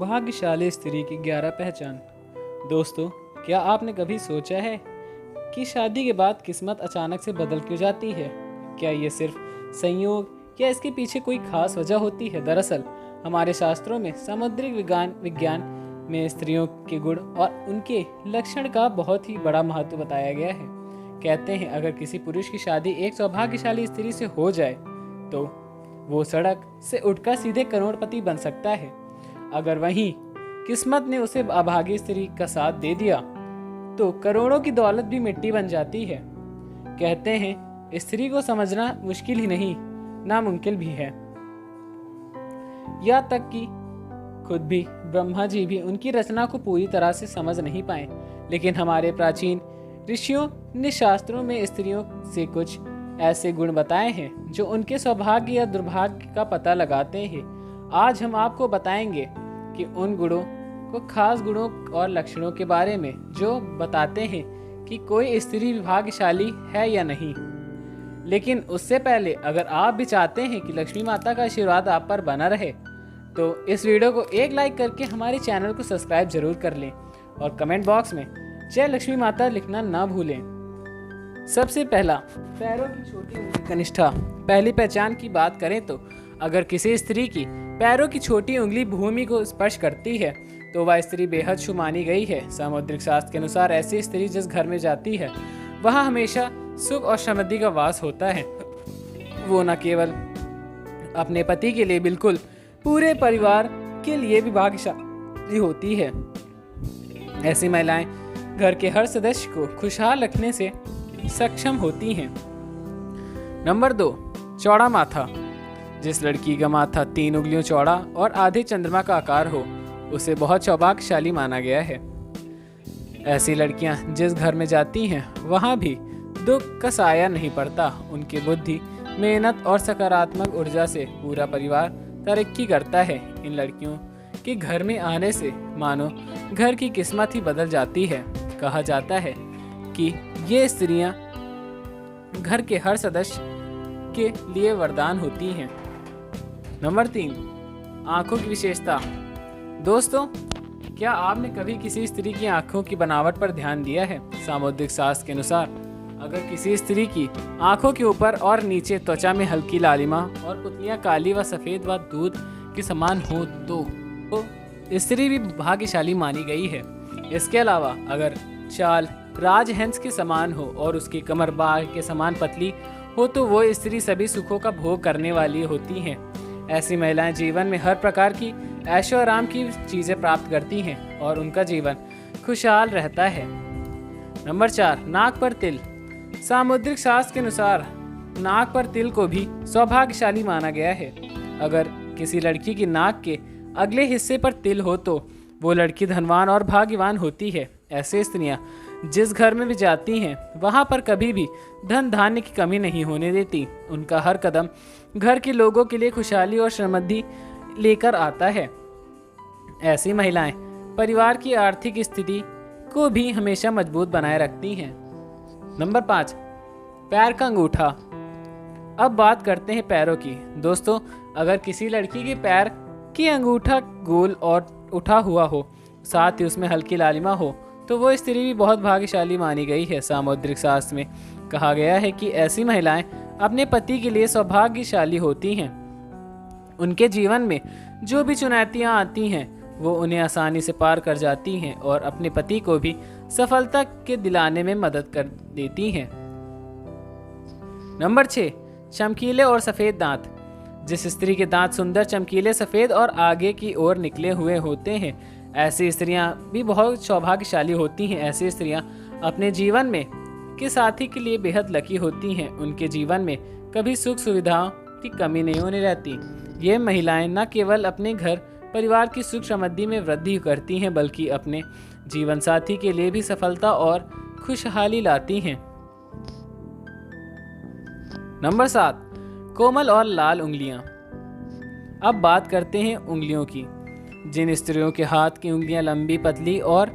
भाग्यशाली स्त्री की 11 पहचान। दोस्तों, क्या आपने कभी सोचा है कि शादी के बाद किस्मत अचानक से बदल क्यों जाती है? क्या ये सिर्फ संयोग या इसके पीछे कोई खास वजह होती है? दरअसल हमारे शास्त्रों में सामुद्रिक विज्ञान में स्त्रियों के गुण और उनके लक्षण का बहुत ही बड़ा महत्व बताया गया है। कहते हैं, अगर किसी पुरुष की शादी एक सौभाग्यशाली स्त्री से हो जाए तो वो सड़क से उठकर सीधे करोड़पति बन सकता है। अगर वहीं किस्मत ने उसे अभागी स्त्री का साथ दे दिया तो करोड़ों की दौलत भी मिट्टी बन जाती है। कहते हैं, स्त्री को समझना मुश्किल ही नहीं, नामुमकिन भी है। या तक कि खुद भी ब्रह्मा जी भी उनकी रचना को पूरी तरह से समझ नहीं पाए। लेकिन हमारे प्राचीन ऋषियों ने शास्त्रों में स्त्रियों से कुछ ऐसे गुण बताए हैं जो उनके सौभाग्य या दुर्भाग्य का पता लगाते हैं। आज हम आपको बताएंगे कि उन गुणों को, खास गुणों और लक्षणों के बारे में जो बताते हैं कि कोई स्त्री भाग्यशाली है या नहीं। लेकिन उससे पहले अगर आप भी चाहते हैं कि लक्ष्मी माता का आशीर्वाद आप पर बना रहे तो इस वीडियो को एक लाइक करके हमारे चैनल को सब्सक्राइब जरूर कर लें और कमेंट बॉक्स में जय लक्ष्मी माता लिखना ना भूलें। सबसे पहला, पैरों की छोटी उंगली कनिष्ठा। पहली पहचान की बात करें तो अगर किसी स्त्री की पैरों की छोटी उंगली भूमि को स्पर्श करती है तो वह स्त्री बेहद शुभ मानी गई है। सामुद्रिक शास्त्र के अनुसार ऐसी स्त्री जिस घर में जाती है वहाँ हमेशा सुख और समृद्धि का वास होता है। वो न केवल अपने पति के लिए बिल्कुल पूरे परिवार के लिए भी भाग्यशाली होती है। ऐसी महिलाएं घर के हर सदस्य को खुशहाल रखने से सक्षम होती हैं। नंबर 2, चौड़ा माथा। जिस लड़की का माथा 3 उंगलियों चौड़ा और आधे चंद्रमा का आकार हो उसे बहुत सौभाग्यशाली माना गया है। ऐसी लड़कियां जिस घर में जाती हैं वहां भी दुख का साया नहीं पड़ता। उनकी बुद्धि, मेहनत और सकारात्मक ऊर्जा से पूरा परिवार तरक्की करता है। इन लड़कियों के घर में आने से मानो घर की किस्मत ही बदल जाती है। कहा जाता है कि ये स्त्रियां घर के हर सदस्य के लिए वरदान होती हैं। नंबर 3, आंखों की विशेषता। दोस्तों, क्या आपने कभी किसी स्त्री की आंखों की बनावट पर ध्यान दिया है? सामुद्रिक शास्त्र के अनुसार अगर किसी स्त्री की आंखों के ऊपर और नीचे त्वचा में हल्की लालिमा और पुतलियां काली व सफेद व दूध के समान हो तो स्त्री भी भाग्यशाली मानी गई है। इसके अलावा अगर चाल राजहंस के समान हो और उसकी कमर बाघ के समान पतली हो तो वो स्त्री सभी सुखों का भोग करने वाली होती हैं। ऐसी महिलाएं जीवन में हर प्रकार की ऐशो आराम की चीजें प्राप्त करती हैं और उनका जीवन खुशहाल रहता है। नंबर 4, नाक पर तिल। सामुद्रिक शास्त्र के अनुसार नाक पर तिल को भी सौभाग्यशाली माना गया है। अगर किसी लड़की की नाक के अगले हिस्से पर तिल हो तो वो लड़की धनवान और भाग्यवान होती है। ऐसे स्त्रियां जिस घर में भी जाती हैं वहां पर कभी भी धन धान्य की कमी नहीं होने देती। उनका हर कदम घर के लोगों के लिए खुशहाली और समृद्धि लेकर आता है। ऐसी महिलाएं परिवार की आर्थिक स्थिति को भी हमेशा मजबूत बनाए रखती हैं। नंबर 5, पैर का अंगूठा। अब बात करते हैं पैरों की। दोस्तों, अगर किसी लड़की के पैर की अंगूठा गोल और उठा हुआ हो, साथ ही उसमें हल्की लालिमा हो तो वो स्त्री भी बहुत भाग्यशाली मानी गई है। सामुद्रिक शास्त्र में कहा गया है कि ऐसी महिलाएं अपने पति के लिए सौभाग्यशाली होती हैं। उनके जीवन में जो भी चुनौतियां आती हैं वो उन्हें आसानी से पार कर जाती हैं और अपने पति को भी सफलता के दिलाने में मदद कर देती हैं। नंबर 6, चमकीले और सफ़ेद दांत। जिस स्त्री के दांत सुंदर, चमकीले, सफ़ेद और आगे की ओर निकले हुए होते हैं ऐसी स्त्रियां भी बहुत सौभाग्यशाली होती हैं। ऐसी स्त्रियां अपने जीवन में के साथी के लिए बेहद लकी होती हैं। उनके जीवन में कभी सुख सुविधाओं की कमी नहीं होने रहती। ये महिलाएं न केवल अपने घर परिवार की सुख समृद्धि में वृद्धि करती हैं बल्कि अपने जीवन साथी के लिए भी सफलता और खुशहाली लाती हैं। नंबर 7, कोमल और लाल उंगलियां। अब बात करते हैं उंगलियों की। जिन स्त्रियों के हाथ की उंगलियां लंबी, पतली और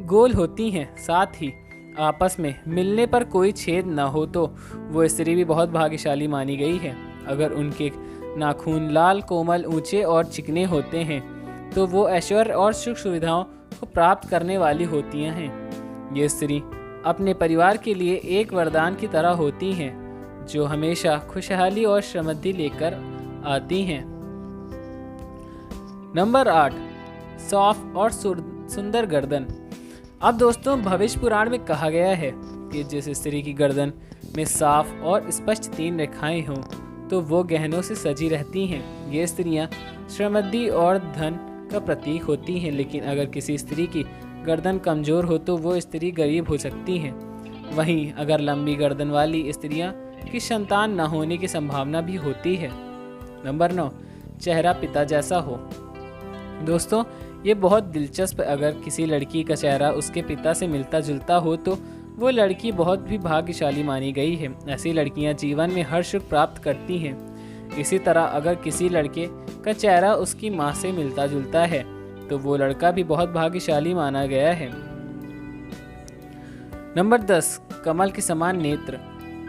गोल होती हैं, साथ ही आपस में मिलने पर कोई छेद न हो तो वो स्त्री भी बहुत भाग्यशाली मानी गई है। अगर उनके नाखून लाल, कोमल, ऊंचे और चिकने होते हैं तो वो ऐश्वर्य और सुख सुविधाओं को प्राप्त करने वाली होती हैं। ये स्त्री अपने परिवार के लिए एक वरदान की तरह होती हैं, जो हमेशा खुशहाली और समृद्धि लेकर आती हैं। नंबर 8, साफ और सुंदर गर्दन। अब दोस्तों, भविष्य पुराण में कहा गया है कि जिस स्त्री की गर्दन में साफ और स्पष्ट 3 रेखाएं हों तो वो गहनों से सजी रहती हैं। ये स्त्रियां समृद्धि और धन का प्रतीक होती हैं, लेकिन अगर किसी स्त्री की गर्दन कमजोर हो तो वो स्त्री गरीब हो सकती हैं। वहीं अगर लंबी गर्दन वाली स्त्रियां की संतान न होने की संभावना भी होती है। नंबर 9, चेहरा पिता जैसा हो। दोस्तों, ये बहुत दिलचस्प है। अगर किसी लड़की का चेहरा उसके पिता से मिलता जुलता हो तो वो लड़की बहुत भी भाग्यशाली मानी गई है। ऐसी लड़कियां जीवन में हर सुख प्राप्त करती हैं। इसी तरह अगर किसी लड़के का चेहरा उसकी माँ से मिलता जुलता है तो वो लड़का भी बहुत भाग्यशाली माना गया है। नंबर 10, कमल के समान नेत्र।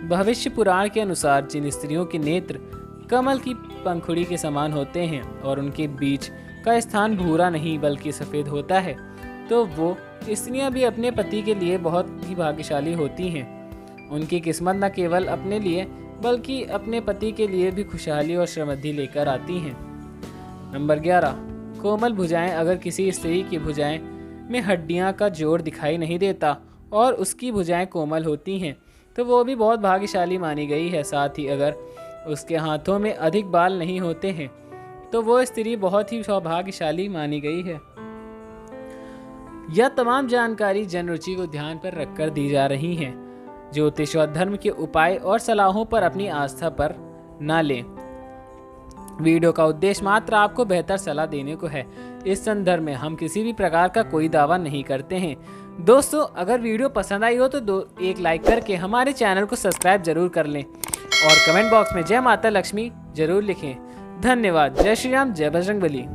भविष्य पुराण के अनुसार जिन स्त्रियों के नेत्र कमल की पंखुड़ी के समान होते हैं और उनके बीच का स्थान भूरा नहीं बल्कि सफ़ेद होता है, तो वो स्त्रियां भी अपने पति के लिए बहुत ही भाग्यशाली होती हैं। उनकी किस्मत न केवल अपने लिए बल्कि अपने पति के लिए भी खुशहाली और समृद्धि लेकर आती हैं। नंबर 11, कोमल भुजाएं। अगर किसी स्त्री की भुजाएं में हड्डियां का जोड़ दिखाई नहीं देता और उसकी भुजाएं कोमल होती हैं तो वो भी बहुत भाग्यशाली मानी गई है। साथ ही अगर उसके हाथों में अधिक बाल नहीं होते हैं तो वो स्त्री बहुत ही सौभाग्यशाली मानी गई है। यह तमाम जानकारी जन रुचि को ध्यान पर रखकर दी जा रही हैं। ज्योतिष और धर्म के उपाय और सलाहों पर अपनी आस्था पर न लें। वीडियो का उद्देश्य मात्र आपको बेहतर सलाह देने को है। इस संदर्भ में हम किसी भी प्रकार का कोई दावा नहीं करते हैं। दोस्तों, अगर वीडियो पसंद आई हो तो एक लाइक करके हमारे चैनल को सब्सक्राइब जरूर कर लें और कमेंट बॉक्स में जय माता लक्ष्मी जरूर लिखें। धन्यवाद। जय श्री राम, जय बजरंगबली।